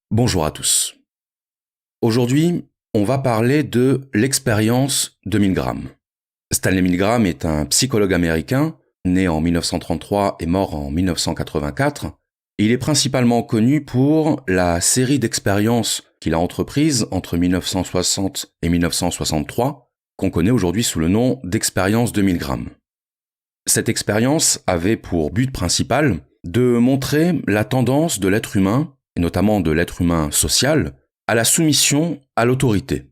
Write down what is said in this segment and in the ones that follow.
Bonjour à tous. Aujourd'hui, on va parler de l'expérience de Milgram. Stanley Milgram est un psychologue américain, né en 1933 et mort en 1984. Il est principalement connu pour la série d'expériences qu'il a entreprises entre 1960 et 1963, qu'on connaît aujourd'hui sous le nom d'expérience de Milgram. Cette expérience avait pour but principal de montrer la tendance de l'être humain, et notamment de l'être humain social, à la soumission à l'autorité.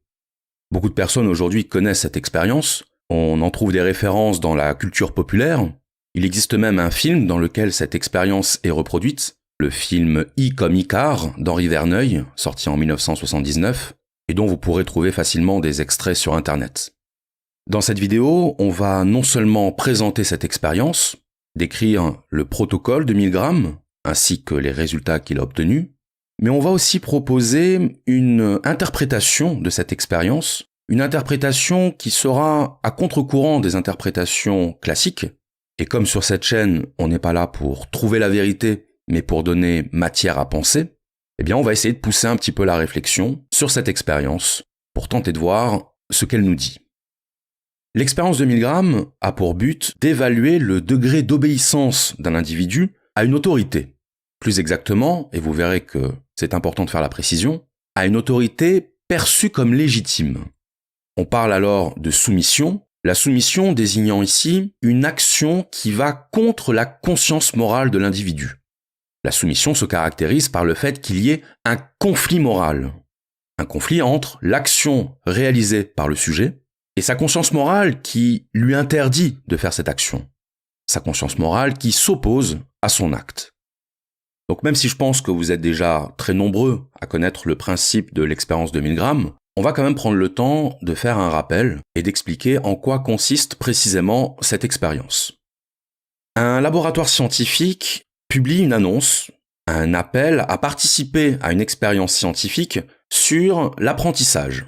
Beaucoup de personnes aujourd'hui connaissent cette expérience, on en trouve des références dans la culture populaire, il existe même un film dans lequel cette expérience est reproduite, le film I comme Icare d'Henri Verneuil, sorti en 1979, et dont vous pourrez trouver facilement des extraits sur Internet. Dans cette vidéo, on va non seulement présenter cette expérience, décrire le protocole de Milgram, ainsi que les résultats qu'il a obtenus, mais on va aussi proposer une interprétation de cette expérience, une interprétation qui sera à contre-courant des interprétations classiques, et comme sur cette chaîne, on n'est pas là pour trouver la vérité, mais pour donner matière à penser, eh bien on va essayer de pousser un petit peu la réflexion sur cette expérience, pour tenter de voir ce qu'elle nous dit. L'expérience de Milgram a pour but d'évaluer le degré d'obéissance d'un individu à une autorité. Plus exactement, et vous verrez que c'est important de faire la précision, à une autorité perçue comme légitime. On parle alors de soumission, la soumission désignant ici une action qui va contre la conscience morale de l'individu. La soumission se caractérise par le fait qu'il y ait un conflit moral. Un conflit entre l'action réalisée par le sujet et sa conscience morale qui lui interdit de faire cette action. Sa conscience morale qui s'oppose à son acte. Donc même si je pense que vous êtes déjà très nombreux à connaître le principe de l'expérience de Milgram, on va quand même prendre le temps de faire un rappel et d'expliquer en quoi consiste précisément cette expérience. Un laboratoire scientifique publie une annonce, un appel à participer à une expérience scientifique sur l'apprentissage.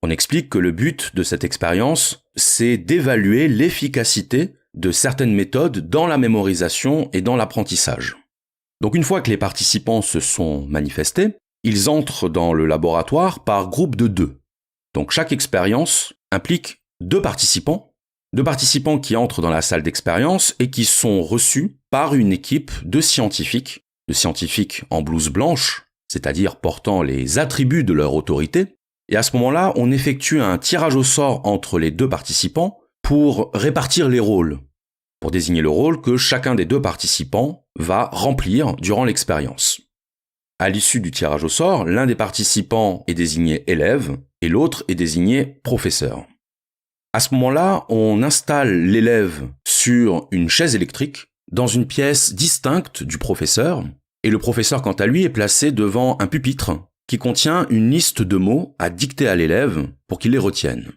On explique que le but de cette expérience, c'est d'évaluer l'efficacité de certaines méthodes dans la mémorisation et dans l'apprentissage. Donc une fois que les participants se sont manifestés, ils entrent dans le laboratoire par groupe de 2. Donc chaque expérience implique 2 participants qui entrent dans la salle d'expérience et qui sont reçus par une équipe de scientifiques en blouse blanche, c'est-à-dire portant les attributs de leur autorité. Et à ce moment-là, on effectue un tirage au sort entre les 2 participants pour répartir les rôles, pour désigner le rôle que chacun des 2 participants va remplir durant l'expérience. À l'issue du tirage au sort, l'un des participants est désigné élève et l'autre est désigné professeur. À ce moment-là, on installe l'élève sur une chaise électrique dans une pièce distincte du professeur et le professeur, quant à lui, est placé devant un pupitre qui contient une liste de mots à dicter à l'élève pour qu'il les retienne.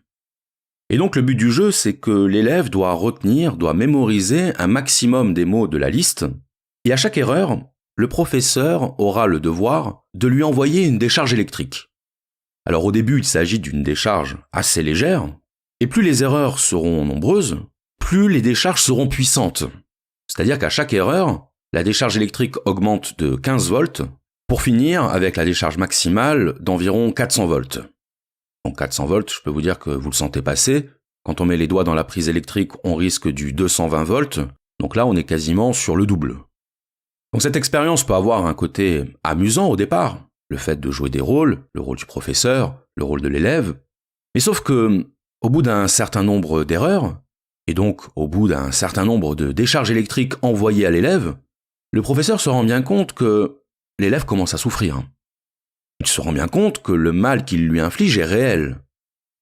Et donc le but du jeu, c'est que l'élève doit mémoriser un maximum des mots de la liste, et à chaque erreur, le professeur aura le devoir de lui envoyer une décharge électrique. Alors au début, il s'agit d'une décharge assez légère, et plus les erreurs seront nombreuses, plus les décharges seront puissantes. C'est-à-dire qu'à chaque erreur, la décharge électrique augmente de 15 volts, pour finir avec la décharge maximale d'environ 400 volts. Donc 400 volts, je peux vous dire que vous le sentez passer. Quand on met les doigts dans la prise électrique, on risque du 220 volts. Donc là, on est quasiment sur le double. Donc cette expérience peut avoir un côté amusant au départ, le fait de jouer des rôles, le rôle du professeur, le rôle de l'élève. Mais sauf que, au bout d'un certain nombre d'erreurs, et donc au bout d'un certain nombre de décharges électriques envoyées à l'élève, le professeur se rend bien compte que l'élève commence à souffrir. Il se rend bien compte que le mal qu'il lui inflige est réel,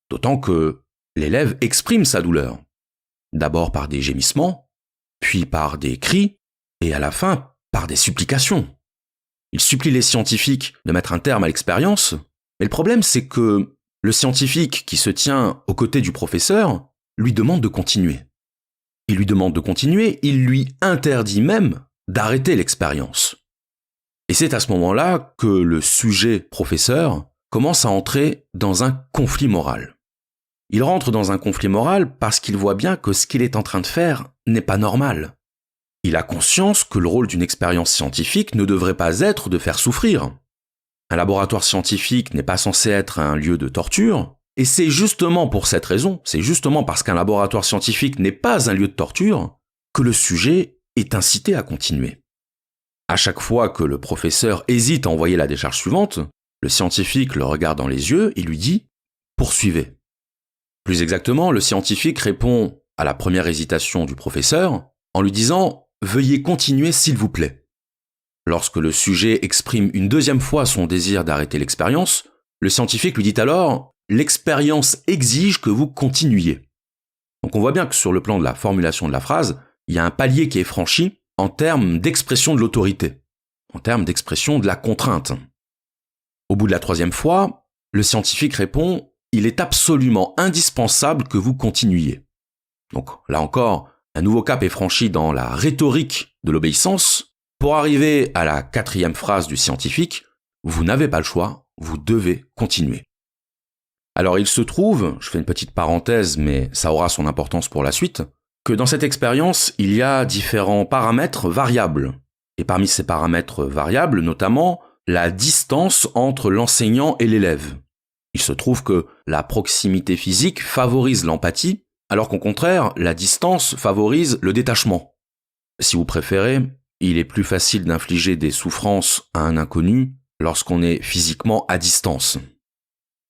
d'autant que l'élève exprime sa douleur, d'abord par des gémissements, puis par des cris, et à la fin par des supplications. Il supplie les scientifiques de mettre un terme à l'expérience, mais le problème c'est que le scientifique qui se tient aux côtés du professeur lui demande de continuer. Il lui interdit même d'arrêter l'expérience. Et c'est à ce moment-là que le sujet professeur commence à entrer dans un conflit moral. Il rentre dans un conflit moral parce qu'il voit bien que ce qu'il est en train de faire n'est pas normal. Il a conscience que le rôle d'une expérience scientifique ne devrait pas être de faire souffrir. Un laboratoire scientifique n'est pas censé être un lieu de torture, et c'est justement pour cette raison, c'est justement parce qu'un laboratoire scientifique n'est pas un lieu de torture, que le sujet est incité à continuer. À chaque fois que le professeur hésite à envoyer la décharge suivante, le scientifique le regarde dans les yeux et lui dit « Poursuivez ». Plus exactement, le scientifique répond à la première hésitation du professeur en lui disant « Veuillez continuer s'il vous plaît ». Lorsque le sujet exprime une deuxième fois son désir d'arrêter l'expérience, le scientifique lui dit alors « L'expérience exige que vous continuiez ». Donc on voit bien que sur le plan de la formulation de la phrase, il y a un palier qui est franchi en termes d'expression de l'autorité, en termes d'expression de la contrainte. Au bout de la troisième fois, le scientifique répond « Il est absolument indispensable que vous continuiez ». Donc là encore, un nouveau cap est franchi dans la rhétorique de l'obéissance pour arriver à la quatrième phrase du scientifique « Vous n'avez pas le choix, vous devez continuer ». Alors il se trouve, je fais une petite parenthèse mais ça aura son importance pour la suite, que dans cette expérience, il y a différents paramètres variables. Et parmi ces paramètres variables, notamment la distance entre l'enseignant et l'élève. Il se trouve que la proximité physique favorise l'empathie, alors qu'au contraire, la distance favorise le détachement. Si vous préférez, il est plus facile d'infliger des souffrances à un inconnu lorsqu'on est physiquement à distance.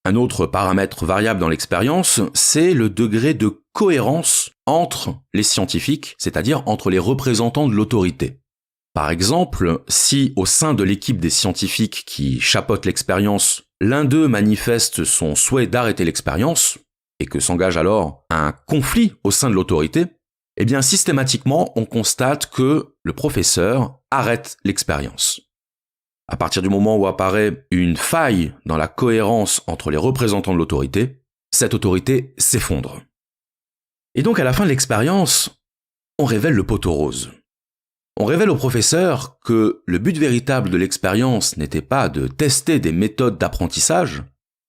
Un autre paramètre variable dans l'expérience, c'est le degré de cohérence entre les scientifiques, c'est-à-dire entre les représentants de l'autorité. Par exemple, si au sein de l'équipe des scientifiques qui chapeautent l'expérience, l'un d'eux manifeste son souhait d'arrêter l'expérience, et que s'engage alors un conflit au sein de l'autorité, eh bien systématiquement on constate que le professeur arrête l'expérience. À partir du moment où apparaît une faille dans la cohérence entre les représentants de l'autorité, cette autorité s'effondre. Et donc à la fin de l'expérience, on révèle le poteau rose. On révèle au professeur que le but véritable de l'expérience n'était pas de tester des méthodes d'apprentissage,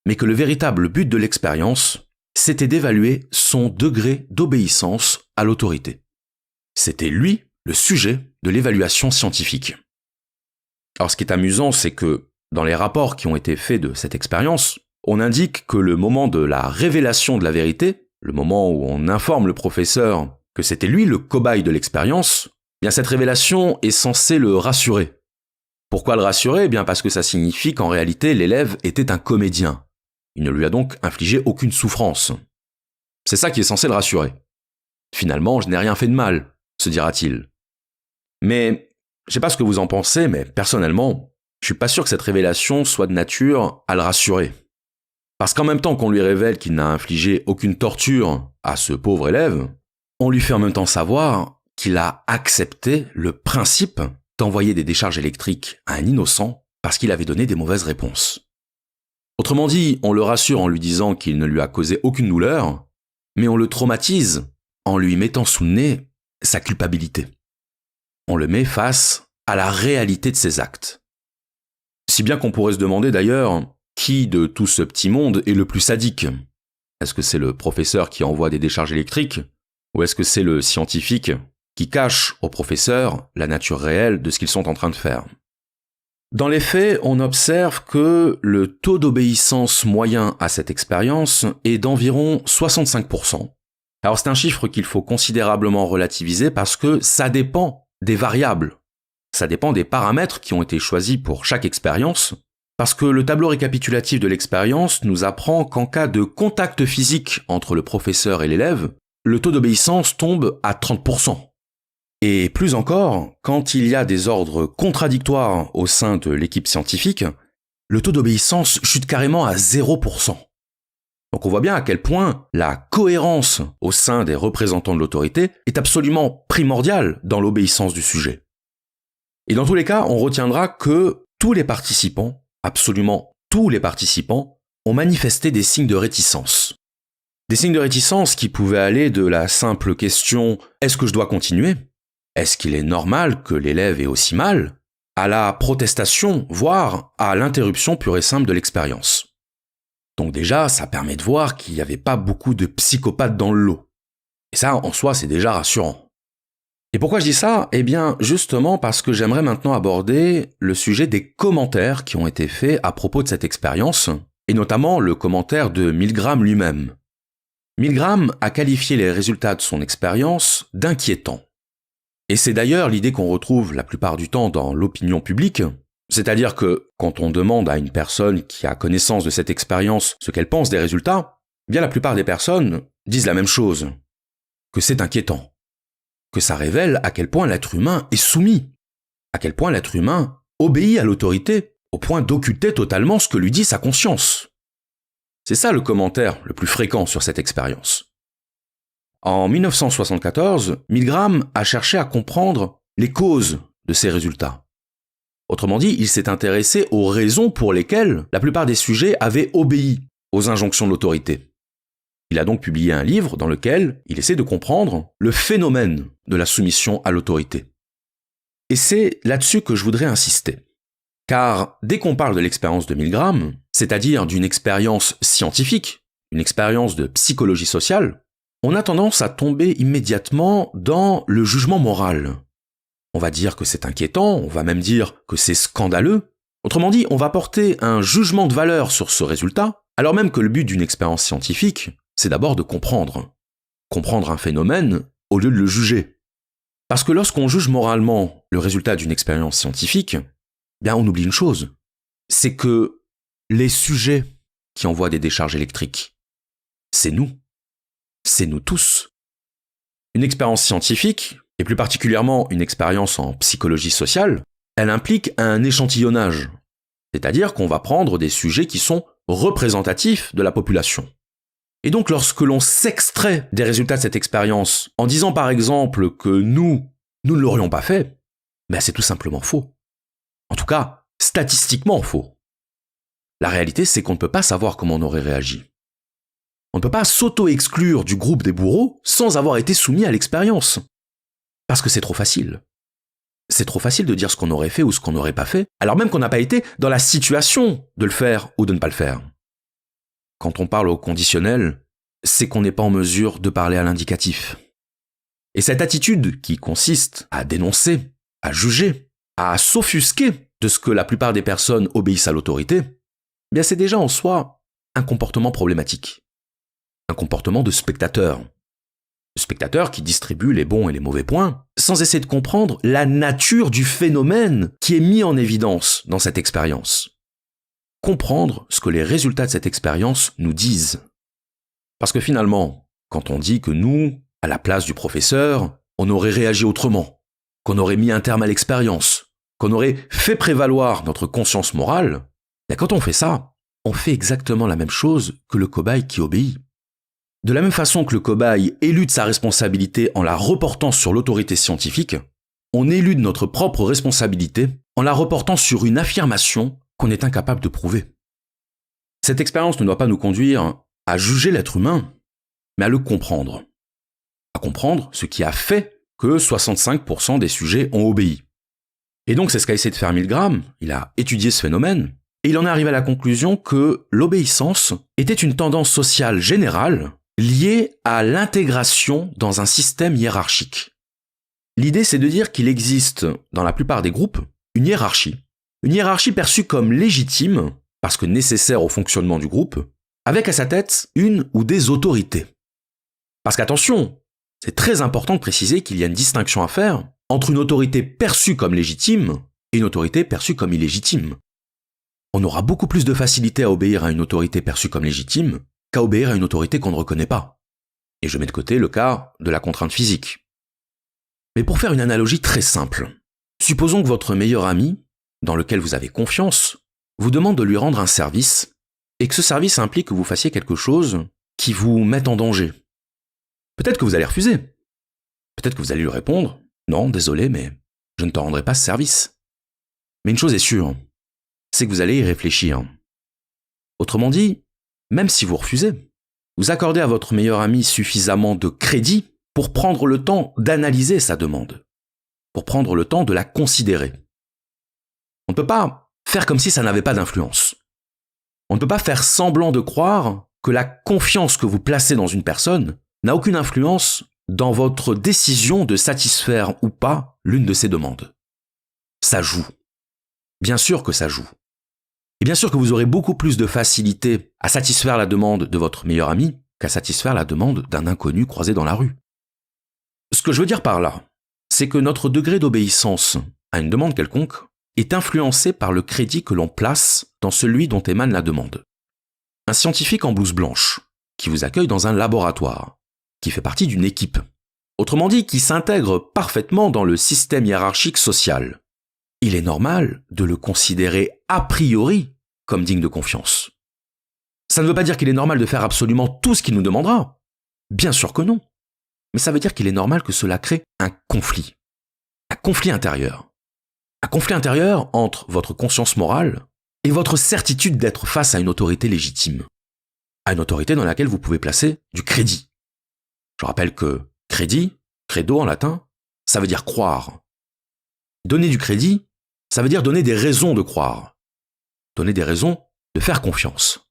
mais que le véritable but de l'expérience, c'était d'évaluer son degré d'obéissance à l'autorité. C'était lui le sujet de l'évaluation scientifique. Alors ce qui est amusant, c'est que dans les rapports qui ont été faits de cette expérience, on indique que le moment de la révélation de la vérité, le moment où on informe le professeur que c'était lui le cobaye de l'expérience, eh bien cette révélation est censée le rassurer. Pourquoi le rassurer ? Eh bien parce que ça signifie qu'en réalité l'élève était un comédien. Il ne lui a donc infligé aucune souffrance. C'est ça qui est censé le rassurer. Finalement, je n'ai rien fait de mal, se dira-t-il. Mais je sais pas ce que vous en pensez, mais personnellement, je suis pas sûr que cette révélation soit de nature à le rassurer. Parce qu'en même temps qu'on lui révèle qu'il n'a infligé aucune torture à ce pauvre élève, on lui fait en même temps savoir qu'il a accepté le principe d'envoyer des décharges électriques à un innocent parce qu'il avait donné des mauvaises réponses. Autrement dit, on le rassure en lui disant qu'il ne lui a causé aucune douleur, mais on le traumatise en lui mettant sous le nez sa culpabilité. On le met face à la réalité de ses actes. Si bien qu'on pourrait se demander d'ailleurs, qui de tout ce petit monde est le plus sadique ? Est-ce que c'est le professeur qui envoie des décharges électriques ? Ou est-ce que c'est le scientifique qui cache au professeur la nature réelle de ce qu'ils sont en train de faire ? Dans les faits, on observe que le taux d'obéissance moyen à cette expérience est d'environ 65%. Alors c'est un chiffre qu'il faut considérablement relativiser parce que ça dépend des variables. Ça dépend des paramètres qui ont été choisis pour chaque expérience, parce que le tableau récapitulatif de l'expérience nous apprend qu'en cas de contact physique entre le professeur et l'élève, le taux d'obéissance tombe à 30%. Et plus encore, quand il y a des ordres contradictoires au sein de l'équipe scientifique, le taux d'obéissance chute carrément à 0%. Donc on voit bien à quel point la cohérence au sein des représentants de l'autorité est absolument primordiale dans l'obéissance du sujet. Et dans tous les cas, on retiendra que tous les participants, absolument tous les participants, ont manifesté des signes de réticence. Des signes de réticence qui pouvaient aller de la simple question « Est-ce que je dois continuer ? Est-ce qu'il est normal que l'élève ait aussi mal ?» à la protestation, voire à l'interruption pure et simple de l'expérience. Donc déjà, ça permet de voir qu'il n'y avait pas beaucoup de psychopathes dans le lot. Et ça, en soi, c'est déjà rassurant. Et pourquoi je dis ça? Eh bien, justement parce que j'aimerais maintenant aborder le sujet des commentaires qui ont été faits à propos de cette expérience, et notamment le commentaire de Milgram lui-même. Milgram a qualifié les résultats de son expérience d'inquiétants. Et c'est d'ailleurs l'idée qu'on retrouve la plupart du temps dans l'opinion publique, c'est-à-dire que quand on demande à une personne qui a connaissance de cette expérience ce qu'elle pense des résultats, eh bien la plupart des personnes disent la même chose, que c'est inquiétant, que ça révèle à quel point l'être humain est soumis, à quel point l'être humain obéit à l'autorité, au point d'occulter totalement ce que lui dit sa conscience. C'est ça le commentaire le plus fréquent sur cette expérience. En 1974, Milgram a cherché à comprendre les causes de ces résultats. Autrement dit, il s'est intéressé aux raisons pour lesquelles la plupart des sujets avaient obéi aux injonctions de l'autorité. Il a donc publié un livre dans lequel il essaie de comprendre le phénomène de la soumission à l'autorité. Et c'est là-dessus que je voudrais insister. Car dès qu'on parle de l'expérience de Milgram, c'est-à-dire d'une expérience scientifique, une expérience de psychologie sociale, on a tendance à tomber immédiatement dans le jugement moral. On va dire que c'est inquiétant, on va même dire que c'est scandaleux. Autrement dit, on va porter un jugement de valeur sur ce résultat, alors même que le but d'une expérience scientifique, c'est d'abord de comprendre. Comprendre un phénomène au lieu de le juger. Parce que lorsqu'on juge moralement le résultat d'une expérience scientifique, bien on oublie une chose, c'est que les sujets qui envoient des décharges électriques, c'est nous tous. Une expérience scientifique, et plus particulièrement une expérience en psychologie sociale, elle implique un échantillonnage, c'est-à-dire qu'on va prendre des sujets qui sont représentatifs de la population. Et donc lorsque l'on s'extrait des résultats de cette expérience en disant par exemple que nous ne l'aurions pas fait, ben c'est tout simplement faux. En tout cas, statistiquement faux. La réalité, c'est qu'on ne peut pas savoir comment on aurait réagi. On ne peut pas s'auto-exclure du groupe des bourreaux sans avoir été soumis à l'expérience. Parce que c'est trop facile. C'est trop facile de dire ce qu'on aurait fait ou ce qu'on n'aurait pas fait, alors même qu'on n'a pas été dans la situation de le faire ou de ne pas le faire. Quand on parle au conditionnel, c'est qu'on n'est pas en mesure de parler à l'indicatif. Et cette attitude qui consiste à dénoncer, à juger, à s'offusquer de ce que la plupart des personnes obéissent à l'autorité, eh bien c'est déjà en soi un comportement problématique. Un comportement de spectateur. Le spectateur qui distribue les bons et les mauvais points, sans essayer de comprendre la nature du phénomène qui est mis en évidence dans cette expérience. Comprendre ce que les résultats de cette expérience nous disent. Parce que finalement, quand on dit que nous, à la place du professeur, on aurait réagi autrement, qu'on aurait mis un terme à l'expérience, qu'on aurait fait prévaloir notre conscience morale, bien quand on fait ça, on fait exactement la même chose que le cobaye qui obéit. De la même façon que le cobaye élude sa responsabilité en la reportant sur l'autorité scientifique, on élude notre propre responsabilité en la reportant sur une affirmation qu'on est incapable de prouver. Cette expérience ne doit pas nous conduire à juger l'être humain, mais à le comprendre. À comprendre ce qui a fait que 65% des sujets ont obéi. Et donc c'est ce qu'a essayé de faire Milgram, il a étudié ce phénomène, et il en est arrivé à la conclusion que l'obéissance était une tendance sociale générale liée à l'intégration dans un système hiérarchique. L'idée, c'est de dire qu'il existe, dans la plupart des groupes, une hiérarchie perçue comme légitime, parce que nécessaire au fonctionnement du groupe, avec à sa tête une ou des autorités. Parce qu'attention, c'est très important de préciser qu'il y a une distinction à faire entre une autorité perçue comme légitime et une autorité perçue comme illégitime. On aura beaucoup plus de facilité à obéir à une autorité perçue comme légitime qu'à obéir à une autorité qu'on ne reconnaît pas. Et je mets de côté le cas de la contrainte physique. Mais pour faire une analogie très simple, supposons que votre meilleur ami, dans lequel vous avez confiance, vous demande de lui rendre un service, et que ce service implique que vous fassiez quelque chose qui vous mette en danger. Peut-être que vous allez refuser. Peut-être que vous allez lui répondre « Non, désolé, mais je ne te rendrai pas ce service. » Mais une chose est sûre, c'est que vous allez y réfléchir. Autrement dit, même si vous refusez, vous accordez à votre meilleur ami suffisamment de crédit pour prendre le temps d'analyser sa demande, pour prendre le temps de la considérer. On ne peut pas faire comme si ça n'avait pas d'influence. On ne peut pas faire semblant de croire que la confiance que vous placez dans une personne n'a aucune influence dans votre décision de satisfaire ou pas l'une de ces demandes. Ça joue. Bien sûr que ça joue. Et bien sûr que vous aurez beaucoup plus de facilité à satisfaire la demande de votre meilleur ami qu'à satisfaire la demande d'un inconnu croisé dans la rue. Ce que je veux dire par là, c'est que notre degré d'obéissance à une demande quelconque est influencé par le crédit que l'on place dans celui dont émane la demande. Un scientifique en blouse blanche, qui vous accueille dans un laboratoire, qui fait partie d'une équipe, autrement dit qui s'intègre parfaitement dans le système hiérarchique social, il est normal de le considérer a priori comme digne de confiance. Ça ne veut pas dire qu'il est normal de faire absolument tout ce qu'il nous demandera. Bien sûr que non. Mais ça veut dire qu'il est normal que cela crée un conflit. Un conflit intérieur. Un conflit intérieur entre votre conscience morale et votre certitude d'être face à une autorité légitime. À une autorité dans laquelle vous pouvez placer du crédit. Je rappelle que crédit, credo en latin, ça veut dire croire. Donner du crédit, ça veut dire donner des raisons de croire. Donner des raisons de faire confiance.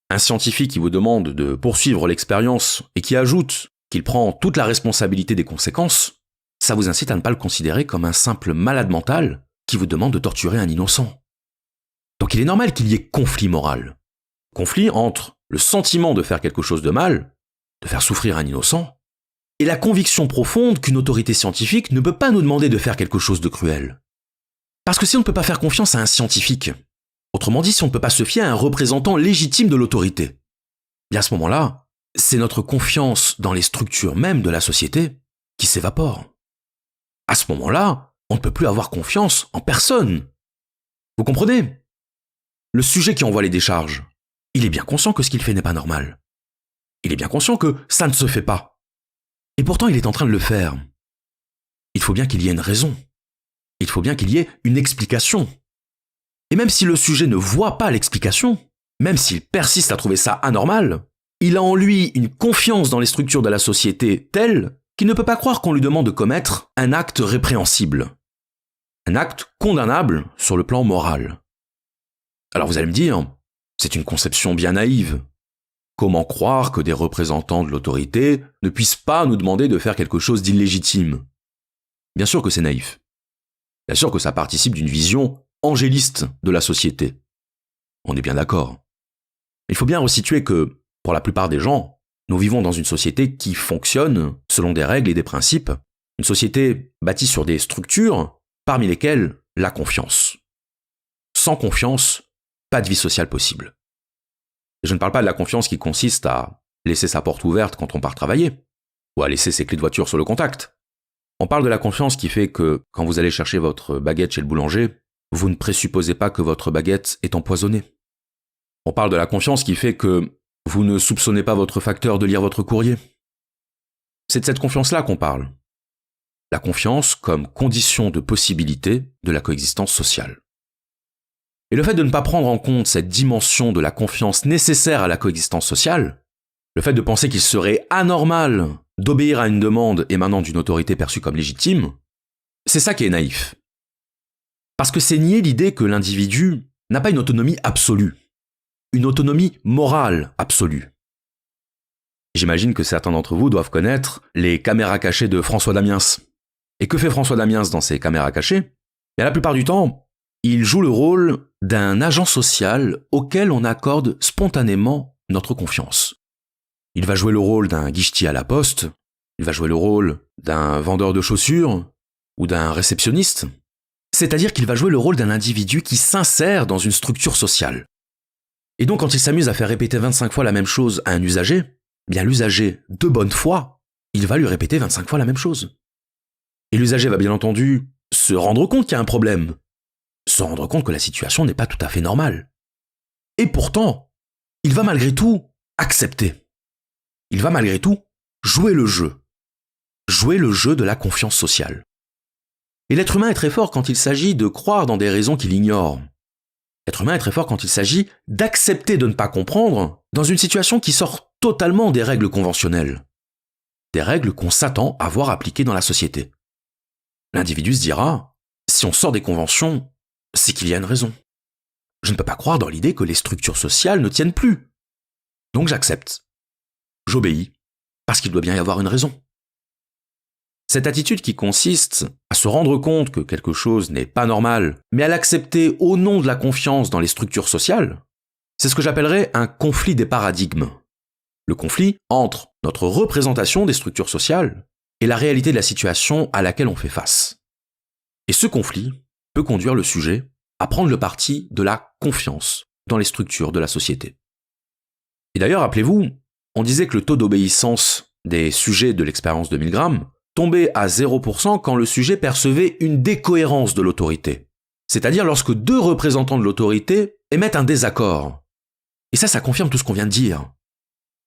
Un scientifique qui vous demande de poursuivre l'expérience et qui ajoute qu'il prend toute la responsabilité des conséquences, ça vous incite à ne pas le considérer comme un simple malade mental qui vous demande de torturer un innocent. Donc il est normal qu'il y ait conflit moral. Conflit entre le sentiment de faire quelque chose de mal, de faire souffrir un innocent, et la conviction profonde qu'une autorité scientifique ne peut pas nous demander de faire quelque chose de cruel. Parce que si on ne peut pas faire confiance à un scientifique, autrement dit si on ne peut pas se fier à un représentant légitime de l'autorité, bien à ce moment-là, c'est notre confiance dans les structures mêmes de la société qui s'évapore. À ce moment-là, on ne peut plus avoir confiance en personne. Vous comprenez ? Le sujet qui envoie les décharges, il est bien conscient que ce qu'il fait n'est pas normal. Il est bien conscient que ça ne se fait pas. Et pourtant, il est en train de le faire. Il faut bien qu'il y ait une raison. Il faut bien qu'il y ait une explication. Et même si le sujet ne voit pas l'explication, même s'il persiste à trouver ça anormal, il a en lui une confiance dans les structures de la société telle qu'il ne peut pas croire qu'on lui demande de commettre un acte répréhensible. Un acte condamnable sur le plan moral. Alors vous allez me dire, c'est une conception bien naïve. Comment croire que des représentants de l'autorité ne puissent pas nous demander de faire quelque chose d'illégitime ? Bien sûr que c'est naïf. Bien sûr que ça participe d'une vision angéliste de la société. On est bien d'accord. Il faut bien resituer que, pour la plupart des gens, nous vivons dans une société qui fonctionne selon des règles et des principes, une société bâtie sur des structures, parmi lesquelles la confiance. Sans confiance, pas de vie sociale possible. Et je ne parle pas de la confiance qui consiste à laisser sa porte ouverte quand on part travailler, ou à laisser ses clés de voiture sur le contact. On parle de la confiance qui fait que, quand vous allez chercher votre baguette chez le boulanger, vous ne présupposez pas que votre baguette est empoisonnée. On parle de la confiance qui fait que vous ne soupçonnez pas votre facteur de lire votre courrier. C'est de cette confiance-là qu'on parle. La confiance comme condition de possibilité de la coexistence sociale. Et le fait de ne pas prendre en compte cette dimension de la confiance nécessaire à la coexistence sociale, le fait de penser qu'il serait anormal d'obéir à une demande émanant d'une autorité perçue comme légitime, c'est ça qui est naïf. Parce que c'est nier l'idée que l'individu n'a pas une autonomie absolue, une autonomie morale absolue. J'imagine que certains d'entre vous doivent connaître les caméras cachées de François Damiens. Et que fait François Damiens dans ces caméras cachées ? Et la plupart du temps, il joue le rôle d'un agent social auquel on accorde spontanément notre confiance. Il va jouer le rôle d'un guichetier à la poste, il va jouer le rôle d'un vendeur de chaussures ou d'un réceptionniste. C'est-à-dire qu'il va jouer le rôle d'un individu qui s'insère dans une structure sociale. Et donc quand il s'amuse à faire répéter 25 fois la même chose à un usager, eh bien l'usager, de bonne foi, il va lui répéter 25 fois la même chose. Et l'usager va bien entendu se rendre compte qu'il y a un problème, se rendre compte que la situation n'est pas tout à fait normale. Et pourtant, il va malgré tout accepter. Il va malgré tout jouer le jeu de la confiance sociale. Et l'être humain est très fort quand il s'agit de croire dans des raisons qu'il ignore. L'être humain est très fort quand il s'agit d'accepter de ne pas comprendre dans une situation qui sort totalement des règles conventionnelles. Des règles qu'on s'attend à voir appliquées dans la société. L'individu se dira, si on sort des conventions, c'est qu'il y a une raison. Je ne peux pas croire dans l'idée que les structures sociales ne tiennent plus. Donc j'accepte. J'obéis, parce qu'il doit bien y avoir une raison. Cette attitude qui consiste à se rendre compte que quelque chose n'est pas normal, mais à l'accepter au nom de la confiance dans les structures sociales, c'est ce que j'appellerais un conflit des paradigmes. Le conflit entre notre représentation des structures sociales et la réalité de la situation à laquelle on fait face. Et ce conflit peut conduire le sujet à prendre le parti de la confiance dans les structures de la société. Et d'ailleurs, rappelez-vous, on disait que le taux d'obéissance des sujets de l'expérience de Milgram tombait à 0% quand le sujet percevait une décohérence de l'autorité. C'est-à-dire lorsque deux représentants de l'autorité émettent un désaccord. Et ça confirme tout ce qu'on vient de dire.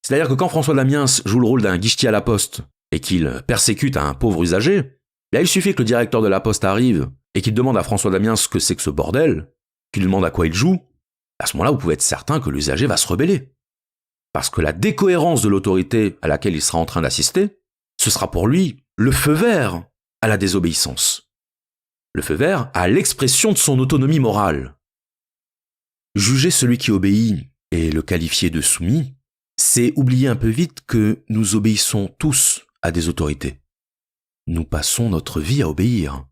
C'est-à-dire que quand François Damiens joue le rôle d'un guichetier à la poste et qu'il persécute un pauvre usager, il suffit que le directeur de la poste arrive et qu'il demande à François Damiens ce que c'est que ce bordel, qu'il lui demande à quoi il joue, à ce moment-là, vous pouvez être certain que l'usager va se rebeller. Parce que la décohérence de l'autorité à laquelle il sera en train d'assister, ce sera pour lui le feu vert à la désobéissance. Le feu vert à l'expression de son autonomie morale. Juger celui qui obéit et le qualifier de soumis, c'est oublier un peu vite que nous obéissons tous à des autorités. Nous passons notre vie à obéir.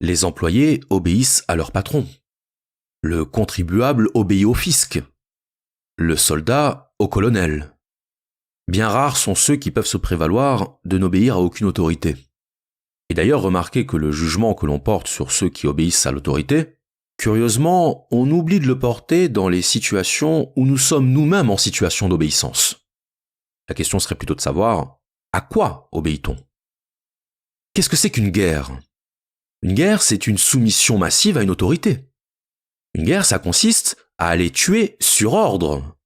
Les employés obéissent à leur patron. Le contribuable obéit au fisc. Le soldat au colonel. Bien rares sont ceux qui peuvent se prévaloir de n'obéir à aucune autorité. Et d'ailleurs, remarquez que le jugement que l'on porte sur ceux qui obéissent à l'autorité, curieusement, on oublie de le porter dans les situations où nous sommes nous-mêmes en situation d'obéissance. La question serait plutôt de savoir, à quoi obéit-on ? Qu'est-ce que c'est qu'une guerre ? Une guerre, c'est une soumission massive à une autorité. Une guerre, ça consiste à aller tuer sur ordre,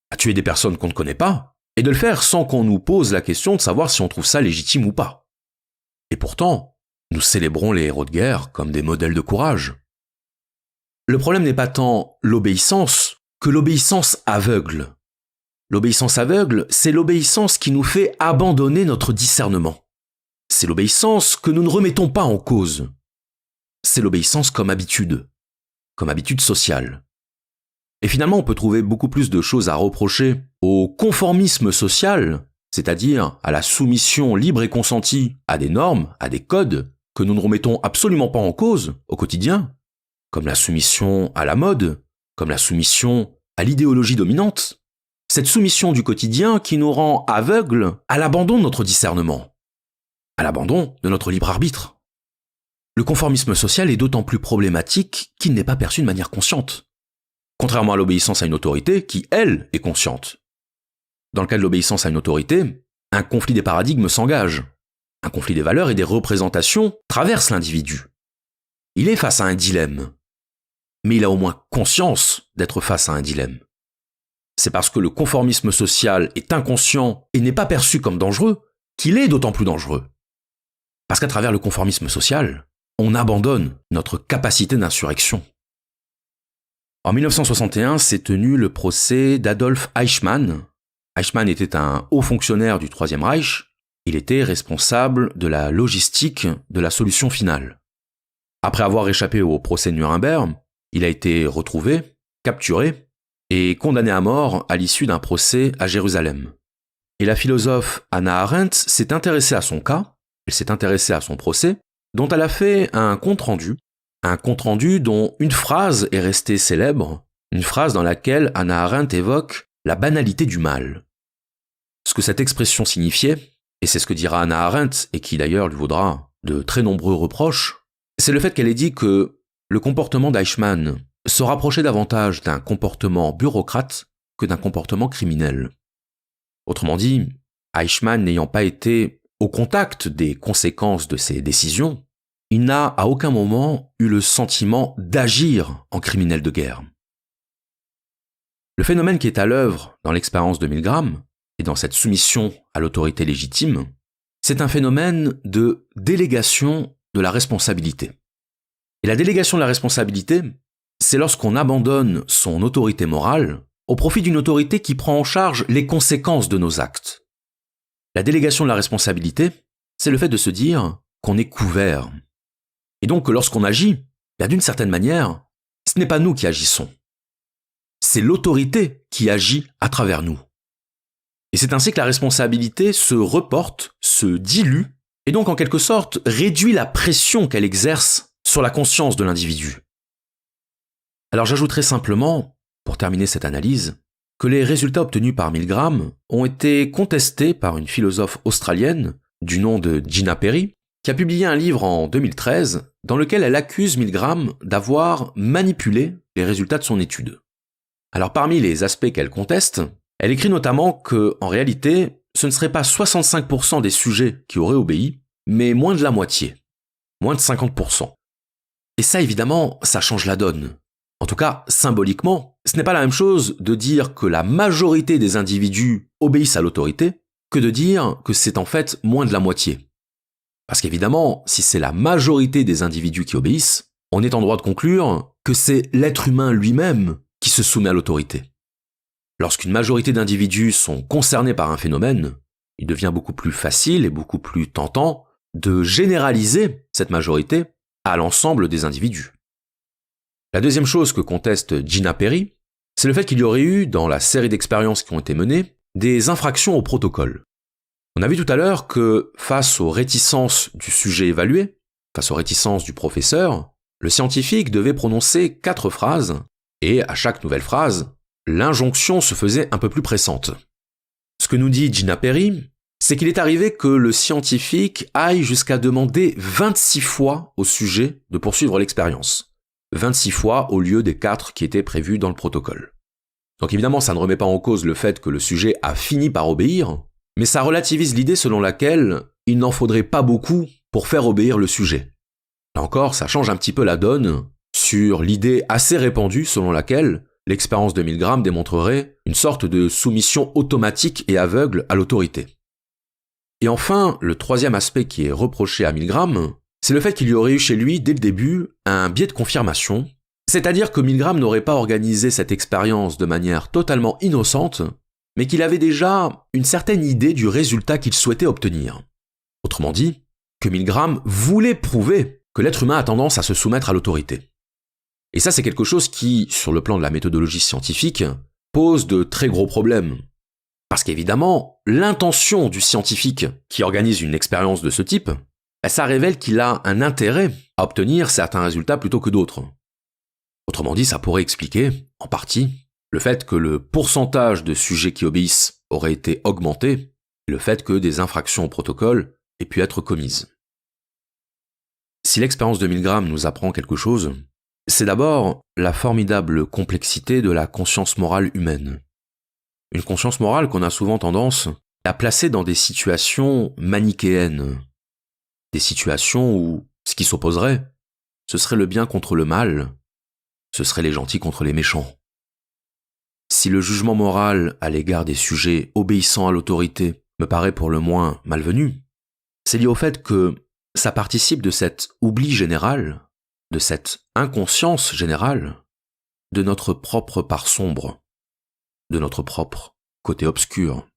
à tuer des personnes qu'on ne connaît pas, et de le faire sans qu'on nous pose la question de savoir si on trouve ça légitime ou pas. Et pourtant, nous célébrons les héros de guerre comme des modèles de courage. Le problème n'est pas tant l'obéissance que l'obéissance aveugle. L'obéissance aveugle, c'est l'obéissance qui nous fait abandonner notre discernement. C'est l'obéissance que nous ne remettons pas en cause. C'est l'obéissance comme habitude sociale. Et finalement, on peut trouver beaucoup plus de choses à reprocher au conformisme social, c'est-à-dire à la soumission libre et consentie à des normes, à des codes que nous ne remettons absolument pas en cause au quotidien, comme la soumission à la mode, comme la soumission à l'idéologie dominante. Cette soumission du quotidien qui nous rend aveugles à l'abandon de notre discernement, à l'abandon de notre libre arbitre. Le conformisme social est d'autant plus problématique qu'il n'est pas perçu de manière consciente, contrairement à l'obéissance à une autorité qui, elle, est consciente. Dans le cas de l'obéissance à une autorité, un conflit des paradigmes s'engage. Un conflit des valeurs et des représentations traverse l'individu. Il est face à un dilemme, mais il a au moins conscience d'être face à un dilemme. C'est parce que le conformisme social est inconscient et n'est pas perçu comme dangereux qu'il est d'autant plus dangereux. Parce qu'à travers le conformisme social, on abandonne notre capacité d'insurrection. En 1961 s'est tenu le procès d'Adolf Eichmann. Eichmann était un haut fonctionnaire du Troisième Reich. Il était responsable de la logistique de la solution finale. Après avoir échappé au procès de Nuremberg, il a été retrouvé, capturé et condamné à mort à l'issue d'un procès à Jérusalem. Et la philosophe Hannah Arendt s'est intéressée à son cas, elle s'est intéressée à son procès, dont elle a fait un compte-rendu dont une phrase est restée célèbre, une phrase dans laquelle Hannah Arendt évoque la banalité du mal. Ce que cette expression signifiait, et c'est ce que dira Hannah Arendt, et qui d'ailleurs lui vaudra de très nombreux reproches, c'est le fait qu'elle ait dit que le comportement d'Eichmann se rapprochait davantage d'un comportement bureaucrate que d'un comportement criminel. Autrement dit, Eichmann n'ayant pas été au contact des conséquences de ses décisions, il n'a à aucun moment eu le sentiment d'agir en criminel de guerre. Le phénomène qui est à l'œuvre dans l'expérience de Milgram et dans cette soumission à l'autorité légitime, c'est un phénomène de délégation de la responsabilité. Et la délégation de la responsabilité, c'est lorsqu'on abandonne son autorité morale au profit d'une autorité qui prend en charge les conséquences de nos actes. La délégation de la responsabilité, c'est le fait de se dire qu'on est couvert. Et donc que lorsqu'on agit, d'une certaine manière, ce n'est pas nous qui agissons. C'est l'autorité qui agit à travers nous. Et c'est ainsi que la responsabilité se reporte, se dilue et donc en quelque sorte réduit la pression qu'elle exerce sur la conscience de l'individu. Alors j'ajouterai simplement, pour terminer cette analyse, que les résultats obtenus par Milgram ont été contestés par une philosophe australienne du nom de Gina Perry, qui a publié un livre en 2013 dans lequel elle accuse Milgram d'avoir manipulé les résultats de son étude. Alors parmi les aspects qu'elle conteste, elle écrit notamment que, en réalité, ce ne serait pas 65% des sujets qui auraient obéi, mais moins de la moitié, moins de 50%. Et ça, évidemment, ça change la donne. En tout cas, symboliquement, ce n'est pas la même chose de dire que la majorité des individus obéissent à l'autorité que de dire que c'est en fait moins de la moitié. Parce qu'évidemment, si c'est la majorité des individus qui obéissent, on est en droit de conclure que c'est l'être humain lui-même qui se soumet à l'autorité. Lorsqu'une majorité d'individus sont concernés par un phénomène, il devient beaucoup plus facile et beaucoup plus tentant de généraliser cette majorité à l'ensemble des individus. La deuxième chose que conteste Gina Perry, c'est le fait qu'il y aurait eu, dans la série d'expériences qui ont été menées, des infractions au protocole. On a vu tout à l'heure que, face aux réticences du sujet évalué, face aux réticences du professeur, le scientifique devait prononcer 4 phrases, et à chaque nouvelle phrase, l'injonction se faisait un peu plus pressante. Ce que nous dit Gina Perry, c'est qu'il est arrivé que le scientifique aille jusqu'à demander 26 fois au sujet de poursuivre l'expérience. 26 fois au lieu des 4 qui étaient prévus dans le protocole. Donc évidemment, ça ne remet pas en cause le fait que le sujet a fini par obéir, mais ça relativise l'idée selon laquelle il n'en faudrait pas beaucoup pour faire obéir le sujet. Là encore, ça change un petit peu la donne sur l'idée assez répandue selon laquelle l'expérience de Milgram démontrerait une sorte de soumission automatique et aveugle à l'autorité. Et enfin, le troisième aspect qui est reproché à Milgram, c'est le fait qu'il y aurait eu chez lui, dès le début, un biais de confirmation, c'est-à-dire que Milgram n'aurait pas organisé cette expérience de manière totalement innocente, mais qu'il avait déjà une certaine idée du résultat qu'il souhaitait obtenir. Autrement dit, que Milgram voulait prouver que l'être humain a tendance à se soumettre à l'autorité. Et ça, c'est quelque chose qui, sur le plan de la méthodologie scientifique, pose de très gros problèmes. Parce qu'évidemment, l'intention du scientifique qui organise une expérience de ce type, ça révèle qu'il a un intérêt à obtenir certains résultats plutôt que d'autres. Autrement dit, ça pourrait expliquer, en partie, le fait que le pourcentage de sujets qui obéissent aurait été augmenté et le fait que des infractions au protocole aient pu être commises. Si l'expérience de Milgram nous apprend quelque chose, c'est d'abord la formidable complexité de la conscience morale humaine. Une conscience morale qu'on a souvent tendance à placer dans des situations manichéennes, des situations où ce qui s'opposerait, ce serait le bien contre le mal, ce serait les gentils contre les méchants. Si le jugement moral à l'égard des sujets obéissant à l'autorité me paraît pour le moins malvenu, c'est lié au fait que ça participe de cet oubli général, de cette inconscience générale, de notre propre part sombre, de notre propre côté obscur,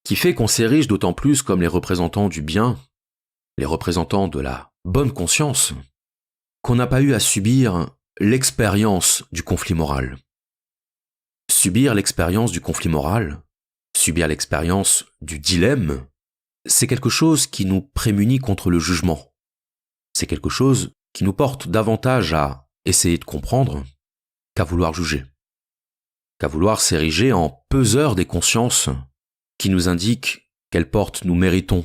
qui fait qu'on s'érige d'autant plus comme les représentants du bien, les représentants de la bonne conscience, qu'on n'a pas eu à subir l'expérience du conflit moral. Subir l'expérience du conflit moral, subir l'expérience du dilemme, c'est quelque chose qui nous prémunit contre le jugement. C'est quelque chose qui nous porte davantage à essayer de comprendre qu'à vouloir juger, qu'à vouloir s'ériger en peseur des consciences qui nous indiquent quelle porte nous méritons,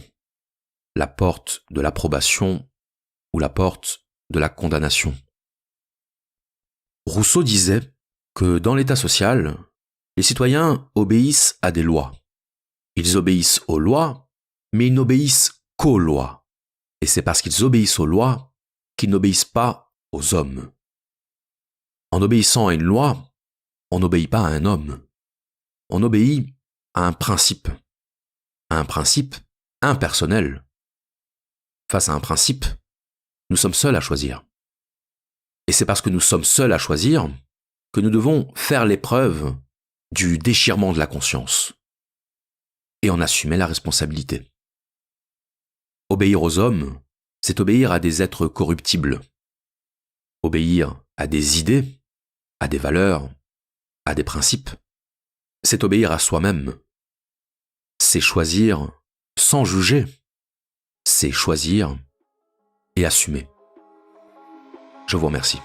la porte de l'approbation ou la porte de la condamnation. Rousseau disait que dans l'état social, les citoyens obéissent à des lois. Ils obéissent aux lois, mais ils n'obéissent qu'aux lois. Et c'est parce qu'ils obéissent aux lois qu'ils n'obéissent pas aux hommes. En obéissant à une loi, on n'obéit pas à un homme. On obéit à un principe impersonnel. Face à un principe, nous sommes seuls à choisir. Et c'est parce que nous sommes seuls à choisir que nous devons faire l'épreuve du déchirement de la conscience et en assumer la responsabilité. Obéir aux hommes, c'est obéir à des êtres corruptibles. Obéir à des idées, à des valeurs, à des principes, c'est obéir à soi-même. C'est choisir sans juger. c'est choisir et assumer. Je vous remercie.